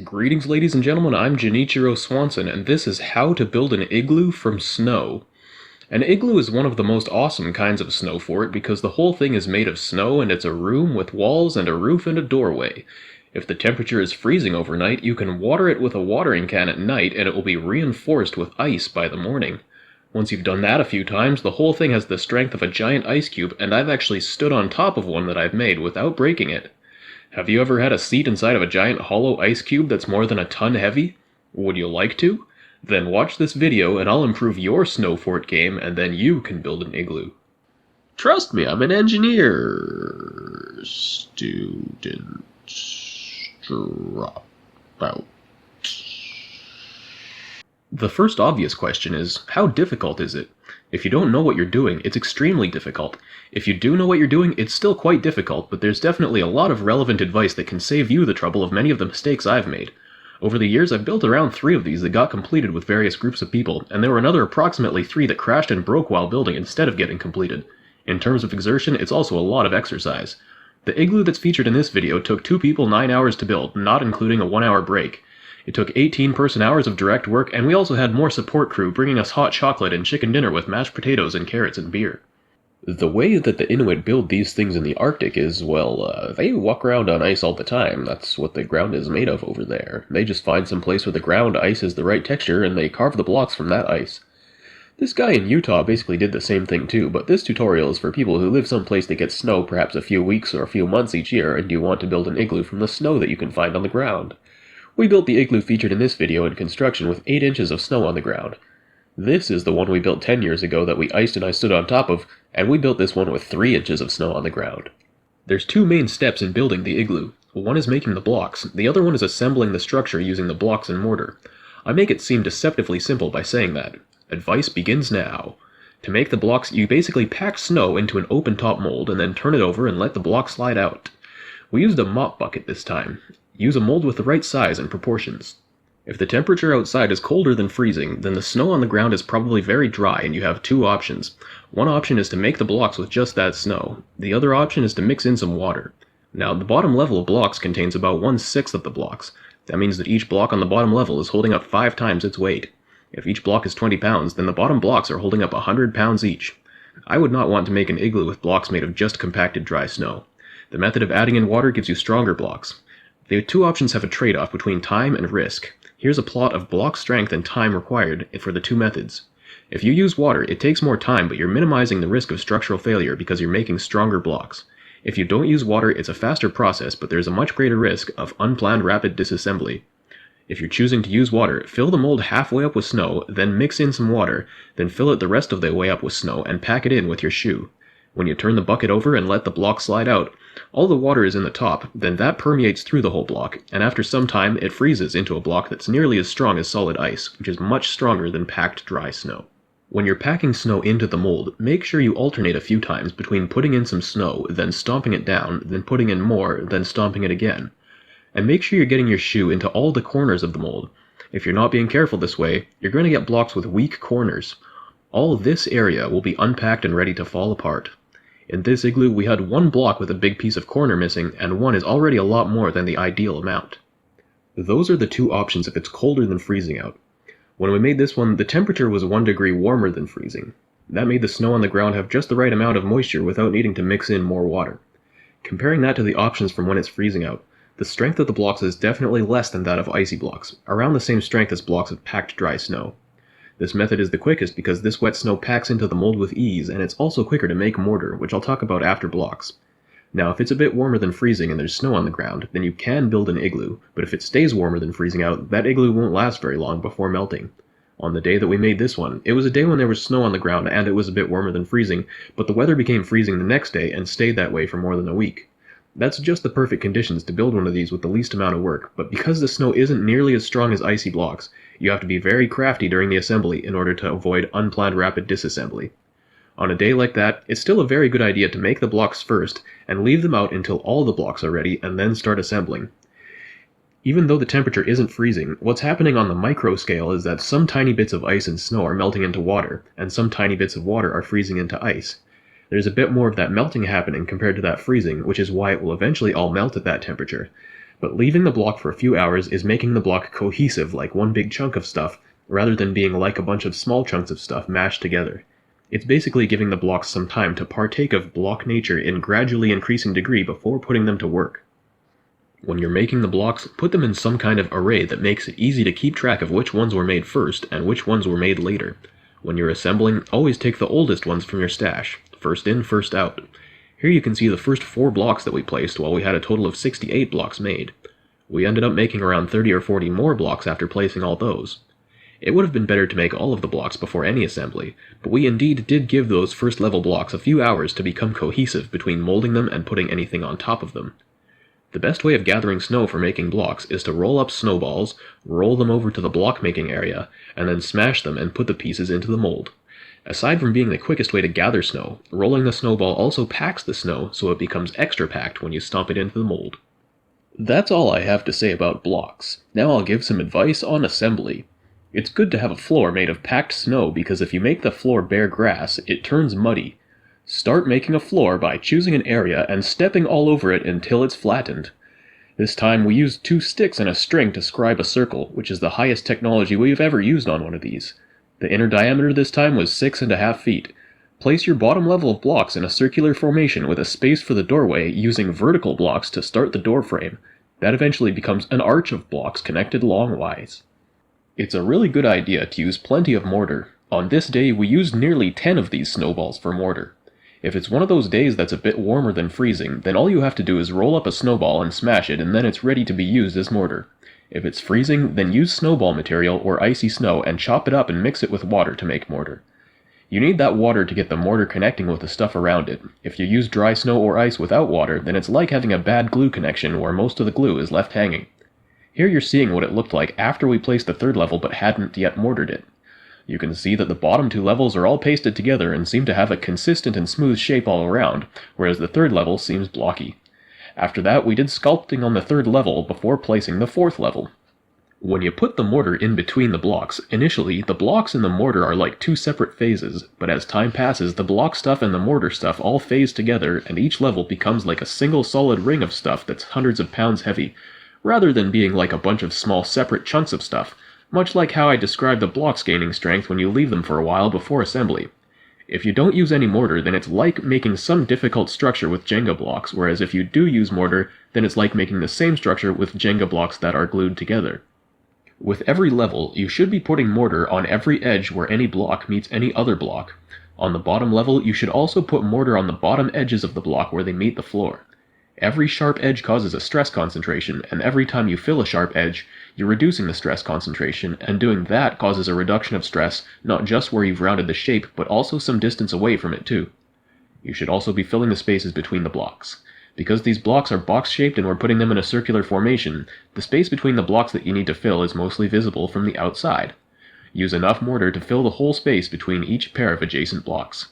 Greetings, ladies and gentlemen. I'm Junichiro Swanson, and this is how to build an igloo from snow. An igloo is one of the most awesome kinds of snow fort because the whole thing is made of snow and it's a room with walls and a roof and a doorway. If the temperature is freezing overnight, you can water it with a watering can at night and it will be reinforced with ice by the morning. Once you've done that a few times, the whole thing has the strength of a giant ice cube, and I've actually stood on top of one that I've made without breaking it. Have you ever had a seat inside of a giant hollow ice cube that's more than a ton heavy? Would you like to? Then watch this video and I'll improve your snow fort game and then you can build an igloo. Trust me, I'm an engineer. Student drop out. The first obvious question is, how difficult is it? If you don't know what you're doing, it's extremely difficult. If you do know what you're doing, it's still quite difficult, but there's definitely a lot of relevant advice that can save you the trouble of many of the mistakes I've made. Over the years, I've built around 3 of these that got completed with various groups of people, and there were another approximately 3 that crashed and broke while building instead of getting completed. In terms of exertion, it's also a lot of exercise. The igloo that's featured in this video took 2 people 9 hours to build, not including a 1-hour break. It took 18 person-hours of direct work, and we also had more support crew bringing us hot chocolate and chicken dinner with mashed potatoes and carrots and beer. The way that the Inuit build these things in the Arctic is, well, they walk around on ice all the time. That's what the ground is made of over there. They just find some place where the ground ice is the right texture, and they carve the blocks from that ice. This guy in Utah basically did the same thing too, but this tutorial is for people who live someplace that gets snow perhaps a few weeks or a few months each year, and you want to build an igloo from the snow that you can find on the ground. We built the igloo featured in this video in construction with 8 inches of snow on the ground. This is the one we built 10 years ago that we iced and I stood on top of, and we built this one with 3 inches of snow on the ground. There's 2 main steps in building the igloo. One is making the blocks, the other one is assembling the structure using the blocks and mortar. I make it seem deceptively simple by saying that. Advice begins now. To make the blocks, you basically pack snow into an open top mold and then turn it over and let the block slide out. We used a mop bucket this time. Use a mold with the right size and proportions. If the temperature outside is colder than freezing, then the snow on the ground is probably very dry and you have 2 options. One option is to make the blocks with just that snow. The other option is to mix in some water. Now, the bottom level of blocks contains about 1/6 of the blocks. That means that each block on the bottom level is holding up 5 times its weight. If each block is 20 pounds, then the bottom blocks are holding up 100 pounds each. I would not want to make an igloo with blocks made of just compacted dry snow. The method of adding in water gives you stronger blocks. The 2 options have a trade-off between time and risk. Here's a plot of block strength and time required for the 2 methods. If you use water, it takes more time, but you're minimizing the risk of structural failure because you're making stronger blocks. If you don't use water, it's a faster process, but there's a much greater risk of unplanned rapid disassembly. If you're choosing to use water, fill the mold halfway up with snow, then mix in some water, then fill it the rest of the way up with snow, and pack it in with your shoe. When you turn the bucket over and let the block slide out, all the water is in the top, then that permeates through the whole block, and after some time it freezes into a block that's nearly as strong as solid ice, which is much stronger than packed dry snow. When you're packing snow into the mold, make sure you alternate a few times between putting in some snow, then stomping it down, then putting in more, then stomping it again. And make sure you're getting your shoe into all the corners of the mold. If you're not being careful this way, you're going to get blocks with weak corners. All this area will be unpacked and ready to fall apart. In this igloo, we had 1 block with a big piece of corner missing, and 1 is already a lot more than the ideal amount. Those are the 2 options if it's colder than freezing out. When we made this one, the temperature was 1 degree warmer than freezing. That made the snow on the ground have just the right amount of moisture without needing to mix in more water. Comparing that to the options from when it's freezing out, the strength of the blocks is definitely less than that of icy blocks, around the same strength as blocks of packed dry snow. This method is the quickest because this wet snow packs into the mold with ease, and it's also quicker to make mortar, which I'll talk about after blocks. Now, if it's a bit warmer than freezing and there's snow on the ground, then you can build an igloo, but if it stays warmer than freezing out, that igloo won't last very long before melting. On the day that we made this one, it was a day when there was snow on the ground and it was a bit warmer than freezing, but the weather became freezing the next day and stayed that way for more than a week. That's just the perfect conditions to build one of these with the least amount of work, but because the snow isn't nearly as strong as icy blocks, you have to be very crafty during the assembly in order to avoid unplanned rapid disassembly. On a day like that, it's still a very good idea to make the blocks first and leave them out until all the blocks are ready and then start assembling. Even though the temperature isn't freezing, what's happening on the micro scale is that some tiny bits of ice and snow are melting into water, and some tiny bits of water are freezing into ice. There's a bit more of that melting happening compared to that freezing, which is why it will eventually all melt at that temperature. But leaving the block for a few hours is making the block cohesive like one big chunk of stuff, rather than being like a bunch of small chunks of stuff mashed together. It's basically giving the blocks some time to partake of block nature in gradually increasing degree before putting them to work. When you're making the blocks, put them in some kind of array that makes it easy to keep track of which ones were made first and which ones were made later. When you're assembling, always take the oldest ones from your stash, first in, first out. Here you can see the first 4 blocks that we placed while we had a total of 68 blocks made. We ended up making around 30 or 40 more blocks after placing all those. It would have been better to make all of the blocks before any assembly, but we indeed did give those first level blocks a few hours to become cohesive between molding them and putting anything on top of them. The best way of gathering snow for making blocks is to roll up snowballs, roll them over to the block making area, and then smash them and put the pieces into the mold. Aside from being the quickest way to gather snow, rolling the snowball also packs the snow so it becomes extra packed when you stomp it into the mold. That's all I have to say about blocks. Now I'll give some advice on assembly. It's good to have a floor made of packed snow because if you make the floor bare grass, it turns muddy. Start making a floor by choosing an area and stepping all over it until it's flattened. This time we used 2 sticks and a string to scribe a circle, which is the highest technology we've ever used on one of these. The inner diameter this time was 6.5 feet. Place your bottom level of blocks in a circular formation with a space for the doorway using vertical blocks to start the door frame. That eventually becomes an arch of blocks connected longwise. It's a really good idea to use plenty of mortar. On this day we used nearly 10 of these snowballs for mortar. If it's one of those days that's a bit warmer than freezing, then all you have to do is roll up a snowball and smash it and then it's ready to be used as mortar. If it's freezing, then use snowball material or icy snow and chop it up and mix it with water to make mortar. You need that water to get the mortar connecting with the stuff around it. If you use dry snow or ice without water, then it's like having a bad glue connection where most of the glue is left hanging. Here you're seeing what it looked like after we placed the 3rd level but hadn't yet mortared it. You can see that the bottom 2 levels are all pasted together and seem to have a consistent and smooth shape all around, whereas the 3rd level seems blocky. After that, we did sculpting on the 3rd level before placing the 4th level. When you put the mortar in between the blocks, initially, the blocks and the mortar are like 2 separate phases, but as time passes, the block stuff and the mortar stuff all phase together and each level becomes like a single solid ring of stuff that's hundreds of pounds heavy, rather than being like a bunch of small separate chunks of stuff, much like how I described the blocks gaining strength when you leave them for a while before assembly. If you don't use any mortar, then it's like making some difficult structure with Jenga blocks, whereas if you do use mortar, then it's like making the same structure with Jenga blocks that are glued together. With every level, you should be putting mortar on every edge where any block meets any other block. On the bottom level, you should also put mortar on the bottom edges of the block where they meet the floor. Every sharp edge causes a stress concentration, and every time you fill a sharp edge, you're reducing the stress concentration, and doing that causes a reduction of stress not just where you've rounded the shape, but also some distance away from it too. You should also be filling the spaces between the blocks. Because these blocks are box-shaped and we're putting them in a circular formation, the space between the blocks that you need to fill is mostly visible from the outside. Use enough mortar to fill the whole space between each pair of adjacent blocks.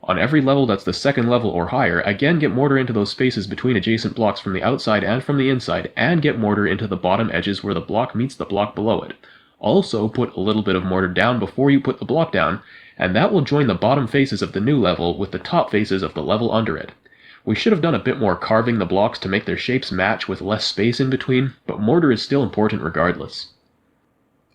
On every level that's the 2nd level or higher, again get mortar into those spaces between adjacent blocks from the outside and from the inside, and get mortar into the bottom edges where the block meets the block below it. Also put a little bit of mortar down before you put the block down, and that will join the bottom faces of the new level with the top faces of the level under it. We should have done a bit more carving the blocks to make their shapes match with less space in between, but mortar is still important regardless.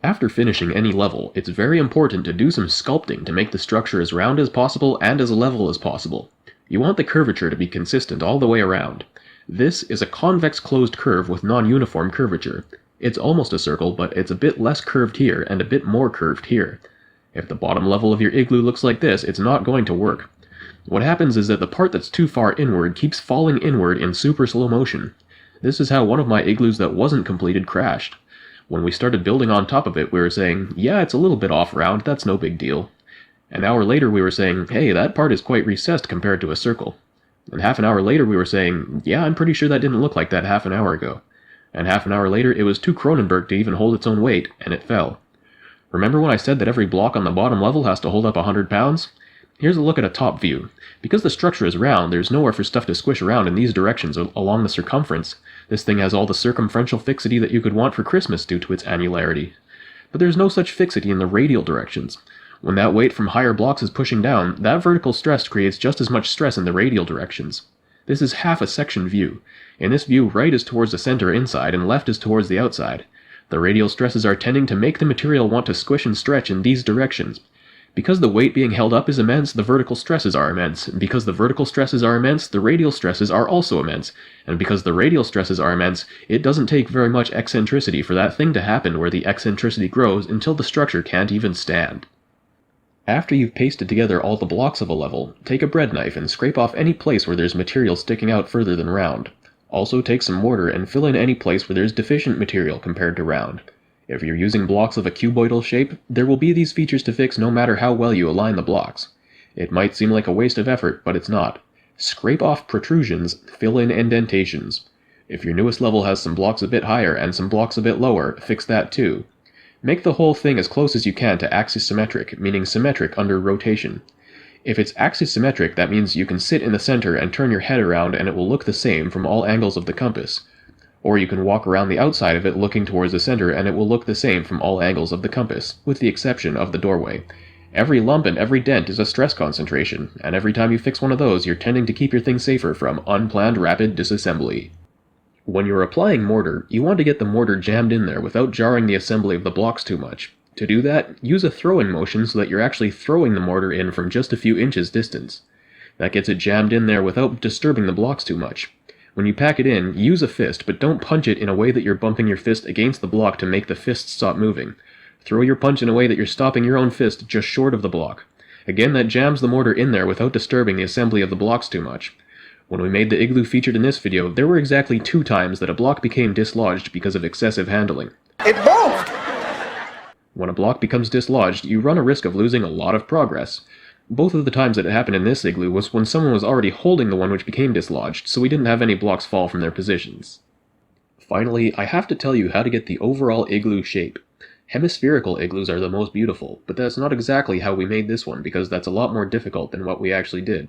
After finishing any level, it's very important to do some sculpting to make the structure as round as possible and as level as possible. You want the curvature to be consistent all the way around. This is a convex closed curve with non-uniform curvature. It's almost a circle, but it's a bit less curved here and a bit more curved here. If the bottom level of your igloo looks like this, it's not going to work. What happens is that the part that's too far inward keeps falling inward in super slow motion. This is how one of my igloos that wasn't completed crashed. When we started building on top of it, we were saying, yeah, it's a little bit off round, that's no big deal. An hour later we were saying, hey, that part is quite recessed compared to a circle. And half an hour later we were saying, yeah, I'm pretty sure that didn't look like that half an hour ago. And half an hour later it was too Cronenberg to even hold its own weight, and it fell. Remember when I said that every block on the bottom level has to hold up 100 pounds? Here's a look at a top view. Because the structure is round, there's nowhere for stuff to squish around in these directions along the circumference. This thing has all the circumferential fixity that you could want for Christmas due to its annularity. But there's no such fixity in the radial directions. When that weight from higher blocks is pushing down, that vertical stress creates just as much stress in the radial directions. This is half a section view. In this view, right is towards the center inside and left is towards the outside. The radial stresses are tending to make the material want to squish and stretch in these directions. Because the weight being held up is immense, the vertical stresses are immense. Because the vertical stresses are immense, the radial stresses are also immense. And because the radial stresses are immense, it doesn't take very much eccentricity for that thing to happen where the eccentricity grows until the structure can't even stand. After you've pasted together all the blocks of a level, take a bread knife and scrape off any place where there's material sticking out further than round. Also take some mortar and fill in any place where there's deficient material compared to round. If you're using blocks of a cuboidal shape, there will be these features to fix no matter how well you align the blocks. It might seem like a waste of effort, but it's not. Scrape off protrusions, fill in indentations. If your newest level has some blocks a bit higher and some blocks a bit lower, fix that too. Make the whole thing as close as you can to axis symmetric, meaning symmetric under rotation. If it's axis symmetric, that means you can sit in the center and turn your head around and it will look the same from all angles of the compass. Or you can walk around the outside of it looking towards the center and it will look the same from all angles of the compass, with the exception of the doorway. Every lump and every dent is a stress concentration, and every time you fix one of those, you're tending to keep your thing safer from unplanned rapid disassembly. When you're applying mortar, you want to get the mortar jammed in there without jarring the assembly of the blocks too much. To do that, use a throwing motion so that you're actually throwing the mortar in from just a few inches distance. That gets it jammed in there without disturbing the blocks too much. When you pack it in, use a fist, but don't punch it in a way that you're bumping your fist against the block to make the fist stop moving. Throw your punch in a way that you're stopping your own fist just short of the block. Again, that jams the mortar in there without disturbing the assembly of the blocks too much. When we made the Igloo featured in this video, there were exactly 2 times that a block became dislodged because of excessive handling. It moved! When a block becomes dislodged, you run a risk of losing a lot of progress. Both of the times that it happened in this Igloo was when someone was already holding the one which became dislodged, so we didn't have any blocks fall from their positions. Finally, I have to tell you how to get the overall Igloo shape. Hemispherical igloos are the most beautiful, but that's not exactly how we made this one because that's a lot more difficult than what we actually did.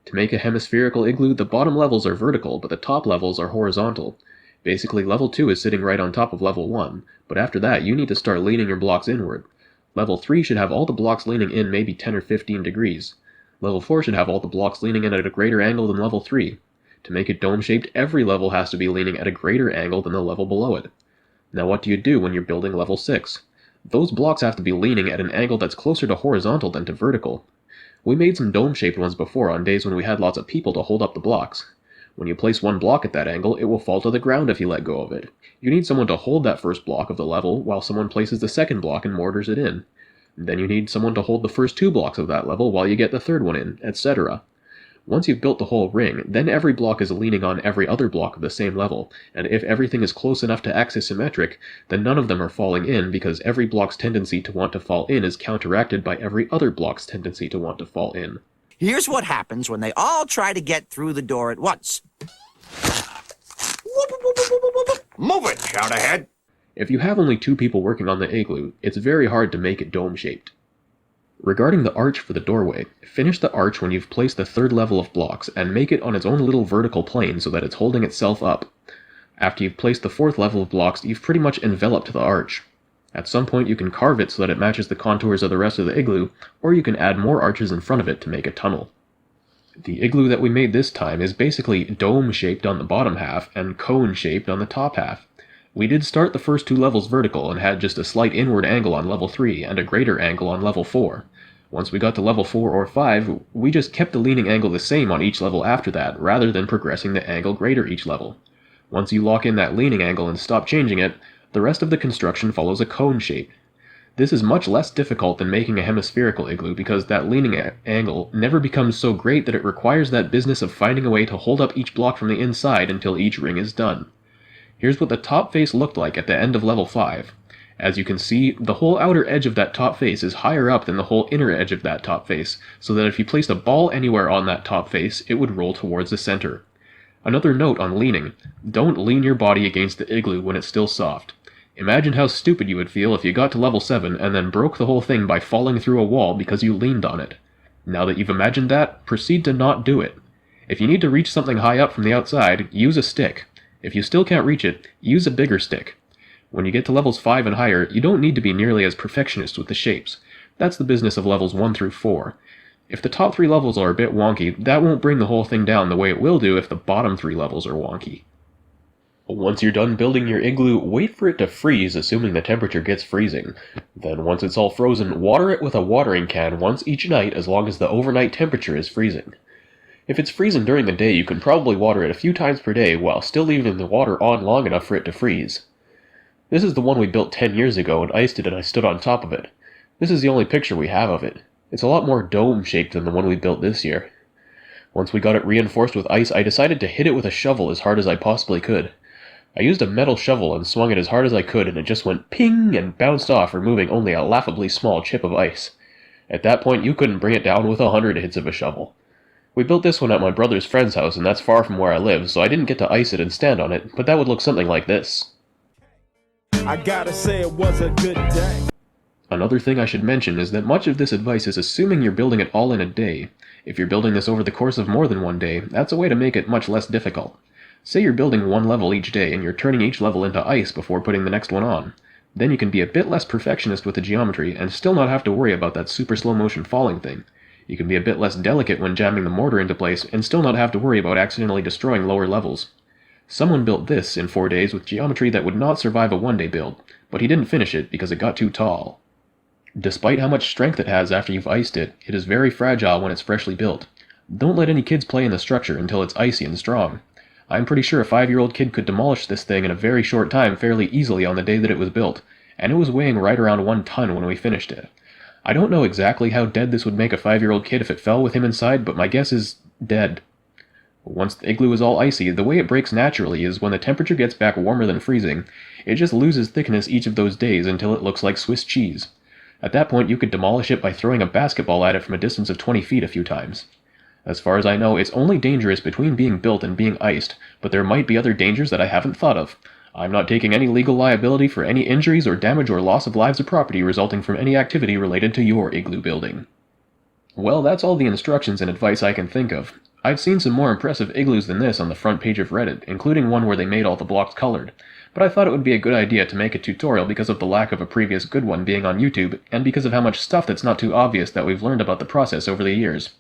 To make a hemispherical igloo, the bottom levels are vertical, but the top levels are horizontal. Basically, level 2 is sitting right on top of level 1, but after that you need to start leaning your blocks inward. Level 3 should have all the blocks leaning in maybe 10 or 15 degrees. Level 4 should have all the blocks leaning in at a greater angle than level 3. To make it dome-shaped, every level has to be leaning at a greater angle than the level below it. Now what do you do when you're building level 6? Those blocks have to be leaning at an angle that's closer to horizontal than to vertical. We made some dome-shaped ones before on days when we had lots of people to hold up the blocks. When you place one block at that angle, it will fall to the ground if you let go of it. You need someone to hold that first block of the level while someone places the second block and mortars it in. Then you need someone to hold the first 2 blocks of that level while you get the third one in, etc. Once you've built the whole ring, then every block is leaning on every other block of the same level, and if everything is close enough to axis symmetric, then none of them are falling in because every block's tendency to want to fall in is counteracted by every other block's tendency to want to fall in. Here's what happens when they all try to get through the door at once. Move it, shout ahead. If you have only 2 people working on the igloo, it's very hard to make it dome-shaped. Regarding the arch for the doorway, finish the arch when you've placed the 3rd level of blocks and make it on its own little vertical plane so that it's holding itself up. After you've placed the 4th level of blocks, you've pretty much enveloped the arch. At some point you can carve it so that it matches the contours of the rest of the igloo, or you can add more arches in front of it to make a tunnel. The igloo that we made this time is basically dome-shaped on the bottom half and cone-shaped on the top half. We did start the first 2 levels vertical and had just a slight inward angle on level 3 and a greater angle on level 4. Once we got to level 4 or 5, we just kept the leaning angle the same on each level after that, rather than progressing the angle greater each level. Once you lock in that leaning angle and stop changing it, the rest of the construction follows a cone shape. This is much less difficult than making a hemispherical igloo because that leaning angle never becomes so great that it requires that business of finding a way to hold up each block from the inside until each ring is done. Here's what the top face looked like at the end of level 5. As you can see, the whole outer edge of that top face is higher up than the whole inner edge of that top face, so that if you placed a ball anywhere on that top face, it would roll towards the center. Another note on leaning: don't lean your body against the igloo when it's still soft. Imagine how stupid you would feel if you got to level 7 and then broke the whole thing by falling through a wall because you leaned on it. Now that you've imagined that, proceed to not do it. If you need to reach something high up from the outside, use a stick. If you still can't reach it, use a bigger stick. When you get to levels 5 and higher, you don't need to be nearly as perfectionist with the shapes. That's the business of levels 1 through 4. If the top 3 levels are a bit wonky, that won't bring the whole thing down the way it will do if the bottom 3 levels are wonky. Once you're done building your igloo, wait for it to freeze, assuming the temperature gets freezing. Then once it's all frozen, water it with a watering can once each night as long as the overnight temperature is freezing. If it's freezing during the day, you can probably water it a few times per day while still leaving the water on long enough for it to freeze. This is the one we built 10 years ago and iced it and I stood on top of it. This is the only picture we have of it. It's a lot more dome-shaped than the one we built this year. Once we got it reinforced with ice, I decided to hit it with a shovel as hard as I possibly could. I used a metal shovel and swung it as hard as I could and it just went ping and bounced off, removing only a laughably small chip of ice. At that point, you couldn't bring it down with 100 hits of a shovel. We built this one at my brother's friend's house and that's far from where I live, so I didn't get to ice it and stand on it, but that would look something like this. I gotta say it was a good day. Another thing I should mention is that much of this advice is assuming you're building it all in a day. If you're building this over the course of more than one day, that's a way to make it much less difficult. Say you're building one level each day and you're turning each level into ice before putting the next one on. Then you can be a bit less perfectionist with the geometry and still not have to worry about that super slow motion falling thing. You can be a bit less delicate when jamming the mortar into place and still not have to worry about accidentally destroying lower levels. Someone built this in 4 days with geometry that would not survive a one-day build, but he didn't finish it because it got too tall. Despite how much strength it has after you've iced it, it is very fragile when it's freshly built. Don't let any kids play in the structure until it's icy and strong. I'm pretty sure a 5-year-old kid could demolish this thing in a very short time fairly easily on the day that it was built, and it was weighing right around 1 ton when we finished it. I don't know exactly how dead this would make a 5-year-old kid if it fell with him inside, but my guess is dead. Once the igloo is all icy, the way it breaks naturally is when the temperature gets back warmer than freezing, it just loses thickness each of those days until it looks like Swiss cheese. At that point, you could demolish it by throwing a basketball at it from a distance of 20 feet a few times. As far as I know, it's only dangerous between being built and being iced, but there might be other dangers that I haven't thought of. I'm not taking any legal liability for any injuries or damage or loss of lives or property resulting from any activity related to your igloo building. Well, that's all the instructions and advice I can think of. I've seen some more impressive igloos than this on the front page of Reddit, including one where they made all the blocks colored, but I thought it would be a good idea to make a tutorial because of the lack of a previous good one being on YouTube, and because of how much stuff that's not too obvious that we've learned about the process over the years.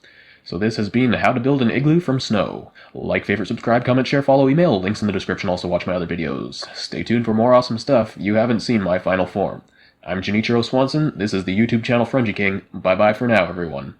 So this has been How to Build an Igloo from Snow. Like, favorite, subscribe, comment, share, follow, email, links in the description, also watch my other videos. Stay tuned for more awesome stuff. You haven't seen my final form. I'm Junichiro Swanson, this is the YouTube channel Frungy King. Bye bye for now, everyone.